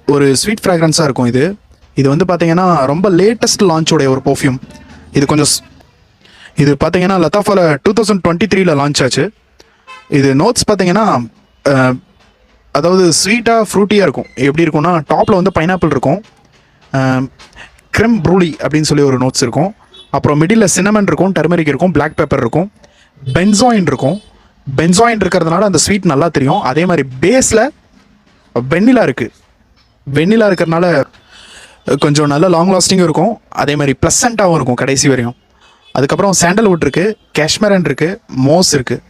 ஒரு ஸ்வீட் ஃப்ராக்ரன்ஸாக இருக்கும் இது. இது வந்து பார்த்தீங்கன்னா ரொம்ப லேட்டஸ்ட் லான்ச்சோடைய ஒரு பர்ஃப்யூம். இது கொஞ்சம் இது பார்த்தீங்கன்னா லத்தாஃபாவில் 2023 லான்ச் ஆச்சு. இது நோட்ஸ் பார்த்தீங்கன்னா அதாவது ஸ்வீட்டாக ஃப்ரூட்டியாக இருக்கும். எப்படி இருக்கும்னா டாப்பில் வந்து பைனாப்பிள் இருக்கும், க்ரெம் ப்ரூலி அப்படின்னு சொல்லி ஒரு நோட்ஸ் இருக்கும். அப்புறம் மிடில் சின்னமன் இருக்கும், டர்மரிக் இருக்கும், பிளாக் பெப்பர் இருக்கும், பென்சாயின் இருக்கும். பென்சாயின் இருக்கிறதுனால அந்த ஸ்வீட் நல்லா தெரியும். அதே மாதிரி பேஸில் வெண்ணிலா இருக்குது. வெண்ணிலா இருக்கிறதுனால கொஞ்சம் நல்ல லாங் லாஸ்டிங்கும் இருக்கும், அதே மாதிரி ப்ளசண்ட்டாகவும் இருக்கும் கடைசி வரையும். அதுக்கப்புறம் சாண்டல்வுட் இருக்குது, காஷ்மீரன் இருக்குது, மோஸ் இருக்குது.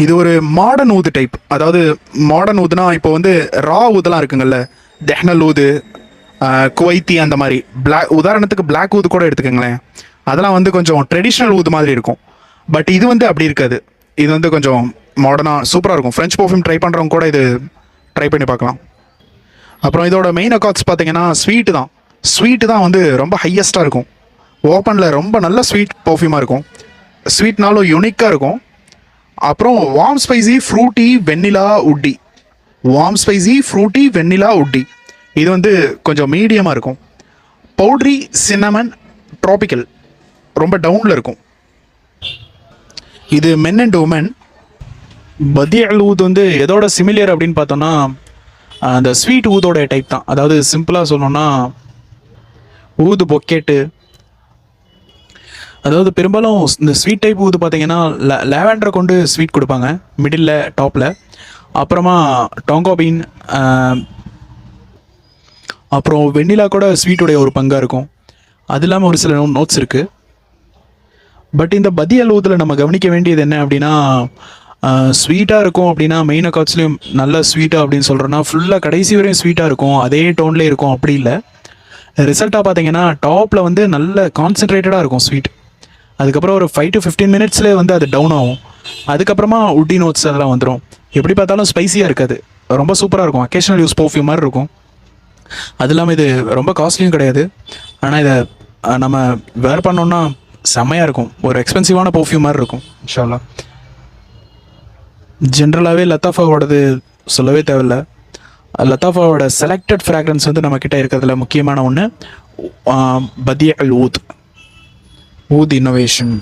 இது ஒரு மாடர்ன் ஊது டைப். அதாவது மாடர்ன் ஊதுனா இப்போ வந்து ரா ஊதெல்லாம் இருக்குங்கல்ல, தெஹ்னல் ஊது, குவைத்தி, அந்த மாதிரி உதாரணத்துக்கு பிளாக் ஊது கூட எடுத்துக்கோங்களேன். அதெல்லாம் வந்து கொஞ்சம் ட்ரெடிஷ்னல் ஊது மாதிரி இருக்கும். பட் இது வந்து அப்படி இருக்காது. இது வந்து கொஞ்சம் மாடர்னாக சூப்பராக இருக்கும். ஃப்ரெஞ்ச் பர்ஃப்யூம் ட்ரை பண்ணுறவங்க கூட இது ட்ரை பண்ணி பார்க்கலாம். அப்புறம் இதோட மெயின் அக்கார்ட்ஸ் பார்த்தீங்கன்னா ஸ்வீட்டு தான் வந்து ரொம்ப ஹையஸ்ட்டாக இருக்கும். ஓப்பனில் ரொம்ப நல்ல ஸ்வீட் பர்ஃப்யூமாக இருக்கும். ஸ்வீட்னாலும் யூனிக்காக இருக்கும். அப்புறம் வார்ம் ஸ்பைசி ஃப்ரூட்டி வெண்ணிலா உட்டி. இது வந்து கொஞ்சம் மீடியமாக இருக்கும். பவுட்ரி சின்னமன் ட்ராபிக்கல் ரொம்ப டவுனில் இருக்கும். இது மென் அண்ட் உமன். பதியல் ஊத் வந்து எதோட சிமிலியர் அப்படின்னு பார்த்தோம்னா அந்த ஸ்வீட் ஊதோட டைப் தான். அதாவது சிம்பிளாக சொல்லணும்னா ஊது பொக்கெட்டு. அதாவது பெரும்பாலும் இந்த ஸ்வீட் டைப் ஊது பார்த்தீங்கன்னா லேவெண்டரை கொண்டு ஸ்வீட் கொடுப்பாங்க மிடில் டாப்பில். அப்புறமா டாங்கோபீன், அப்புறம் வெண்ணிலா கூட ஸ்வீட்டுடைய ஒரு பங்காக இருக்கும். அது இல்லாமல் ஒரு சில நோட்ஸ் இருக்குது. பட் இந்த பதியல் ஊதில் நம்ம கவனிக்க வேண்டியது என்ன அப்படின்னா, ஸ்வீட்டாக இருக்கும் அப்படின்னா மெயின் அக்கார்ட்ஸ்லேயும் நல்ல ஸ்வீட்டாக அப்படின்னு சொல்கிறோன்னா ஃபுல்லாக கடைசி வரையும் ஸ்வீட்டாக இருக்கும், அதே டோன்லேயே இருக்கும். அப்படி இல்லை, ரிசல்ட்டாக பார்த்தீங்கன்னா டாப்பில் வந்து நல்ல கான்சென்ட்ரேட்டடாக இருக்கும் ஸ்வீட். அதுக்கப்புறம் ஒரு 5 to 15 மினிட்ஸ்லேயே வந்து அது டவுன் ஆகும். அதுக்கப்புறமா உட்டி நோட்ஸ் அதெல்லாம் வந்துடும். எப்படி பார்த்தாலும் ஸ்பைஸியாக இருக்காது, ரொம்ப சூப்பராக இருக்கும். அக்கேஷனல் யூஸ் பர்ஃப்யூம் மாதிரி இருக்கும். அது இல்லாமல் இது ரொம்ப காஸ்ட்லியும் கிடையாது. ஆனால் இதை நம்ம வேர் பண்ணோன்னா செம்மையாக இருக்கும். ஒரு எக்ஸ்பென்சிவான பர்ஃப்யூம் மாதிரி இருக்கும் இன்ஷா அல்லாஹ். ஜென்ரலாகவே லத்தாஃபாவோடது சொல்லவே தேவையில்லை. லத்தாஃபாவோட செலக்டட் ஃப்ராக்ரன்ஸ் வந்து நம்மக்கிட்ட இருக்கிறதுல முக்கியமான ஒன்று பதியல் ஊத் இன்னோவேஷன்.